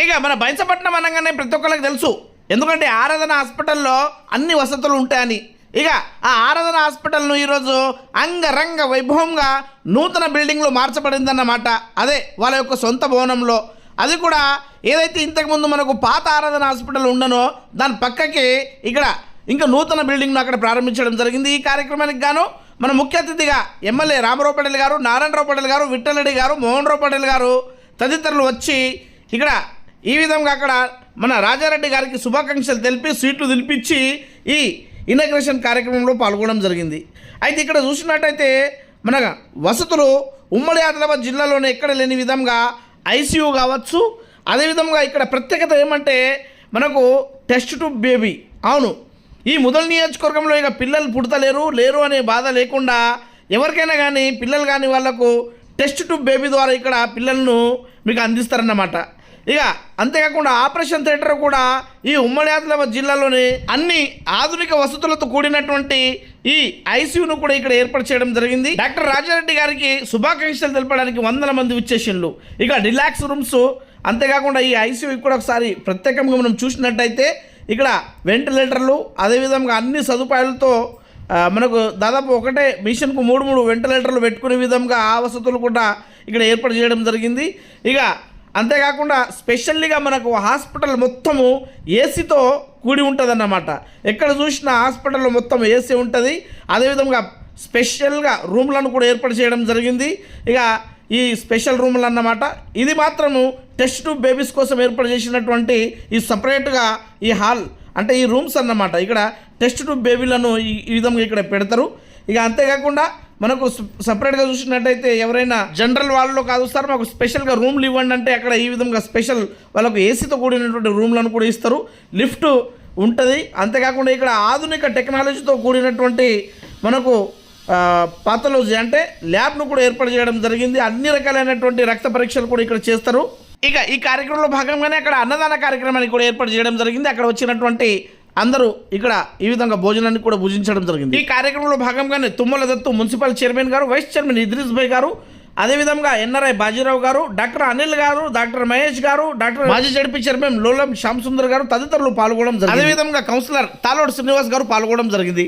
ఇక మన బైంసపట్నం అనగానే ప్రతి ఒక్కరికి తెలుసు, ఎందుకంటే ఆరాధన హాస్పిటల్లో అన్ని వసతులు ఉంటాయని. ఇక ఆ ఆరాధన హాస్పిటల్ను ఈరోజు అంగరంగ వైభవంగా నూతన బిల్డింగ్లో మార్చబడిందన్నమాట. అదే వాళ్ళ యొక్క సొంత భవనంలో. అది కూడా ఏదైతే ఇంతకుముందు మనకు పాత ఆరాధన హాస్పిటల్ ఉండనో దాని పక్కకి ఇక్కడ ఇంకా నూతన బిల్డింగ్ను అక్కడ ప్రారంభించడం జరిగింది. ఈ కార్యక్రమానికి గాను మన ముఖ్య అతిథిగా ఎమ్మెల్యే రామారావు పటేల్ గారు, నారాయణరావు పటేల్ గారు, విఠలరెడ్డి గారు, మోహన్ రావు పటేల్ గారు తదితరులు వచ్చి ఇక్కడ ఈ విధంగా అక్కడ మన రాజారెడ్డి గారికి శుభాకాంక్షలు తెలిపి సీట్లు నిలిపించి ఈ ఇనాగ్రేషన్ కార్యక్రమంలో పాల్గొనడం జరిగింది. అయితే ఇక్కడ చూసినట్టయితే మన వసతులు ఉమ్మడి ఆదిలాబాద్ జిల్లాలోనే ఎక్కడ లేని విధంగా ఐసీయూ కావచ్చు. అదేవిధంగా ఇక్కడ ప్రత్యేకత ఏమంటే మనకు టెస్ట్ ట్యూబ్ బేబీ. అవును, ఈ ముదల్ నియోజకవర్గంలో ఇక పిల్లలు పుడతలేరు అనే బాధ లేకుండా ఎవరికైనా కానీ పిల్లలు కానీ వాళ్లకు టెస్ట్ ట్యూబ్ బేబీ ద్వారా ఇక్కడ పిల్లలను మీకు అందిస్తారన్నమాట. ఇక అంతేకాకుండా ఆపరేషన్ థియేటర్ కూడా ఈ ఉమ్మడి ఆదిలాబాద్ జిల్లాలోని అన్ని ఆధునిక వసతులతో కూడినటువంటి ఈ ఐసీయూను కూడా ఇక్కడ ఏర్పాటు చేయడం జరిగింది. డాక్టర్ రాజారెడ్డి గారికి శుభాకాంక్షలు తెలపడానికి 100 మంది విచ్చేసిండ్రు. ఇక రిలాక్స్ రూమ్స్, అంతేకాకుండా ఈ ఐసీయూ కూడా ఒకసారి ప్రత్యేకంగా మనం చూసినట్టయితే ఇక్కడ వెంటిలేటర్లు, అదేవిధంగా అన్ని సదుపాయాలతో మనకు దాదాపు ఒకటే మిషన్కు 3 వెంటిలేటర్లు పెట్టుకునే విధంగా ఆ వసతులు కూడా ఇక్కడ ఏర్పాటు చేయడం జరిగింది. ఇక అంతేకాకుండా స్పెషల్లీగా మనకు హాస్పిటల్ మొత్తము ఏసీతో కూడి ఉంటుందన్నమాట. ఎక్కడ చూసినా హాస్పిటల్లో మొత్తం ఏసీ ఉంటుంది. అదేవిధంగా స్పెషల్గా రూమ్లను కూడా ఏర్పాటు చేయడం జరిగింది. ఇక ఈ స్పెషల్ రూమ్లు అన్నమాట. ఇది మాత్రము టెస్ట్ ట్యూబ్ బేబీస్ కోసం ఏర్పాటు చేసినటువంటి ఈ సపరేట్గా ఈ హాల్ అంటే ఈ రూమ్స్ అన్నమాట. ఇక్కడ టెస్ట్ ట్యూబ్ బేబీలను ఈ విధంగా ఇక్కడ పెడతారు. ఇక అంతేకాకుండా మనకు సపరేట్గా చూసినట్టయితే ఎవరైనా జనరల్ వాళ్ళలో కాదు సార్ మాకు స్పెషల్గా రూమ్లు ఇవ్వండి అంటే అక్కడ ఈ విధంగా స్పెషల్ వాళ్ళకు ఏసీతో కూడినటువంటి రూమ్లను కూడా ఇస్తారు. లిఫ్ట్ ఉంటుంది. అంతేకాకుండా ఇక్కడ ఆధునిక టెక్నాలజీతో కూడినటువంటి మనకు పాథాలజీ అంటే ల్యాబ్ను కూడా ఏర్పాటు చేయడం జరిగింది. అన్ని రకాలైనటువంటి రక్త పరీక్షలు కూడా ఇక్కడ చేస్తారు. ఇక ఈ కార్యక్రమంలో భాగంగానే అక్కడ అన్నదాన కార్యక్రమాన్ని కూడా ఏర్పాటు చేయడం జరిగింది. అక్కడ వచ్చినటువంటి అందరూ ఇక్కడ ఈ విధంగా భోజనాన్ని కూడా భుజించడం జరిగింది. ఈ కార్యక్రమంలో భాగంగానే తుమ్మల దత్తు మున్సిపల్ చైర్మన్ గారు, వైస్ చైర్మన్ ఇద్రీస్ భాయ్ గారు, అదేవిధంగా ఎన్ఆర్ఐ బాజీరావు గారు, డాక్టర్ అనిల్ గారు, డాక్టర్ మహేష్ గారు, డాక్టర్ మాజీ జడ్పీ చైర్మన్ లోలం శ్యామ్ సుందర్ గారు తదితరులు పాల్గొనడం జరిగింది. అదేవిధంగా కౌన్సిలర్ తాలోడ్ శ్రీనివాస్ గారు పాల్గొనడం జరిగింది.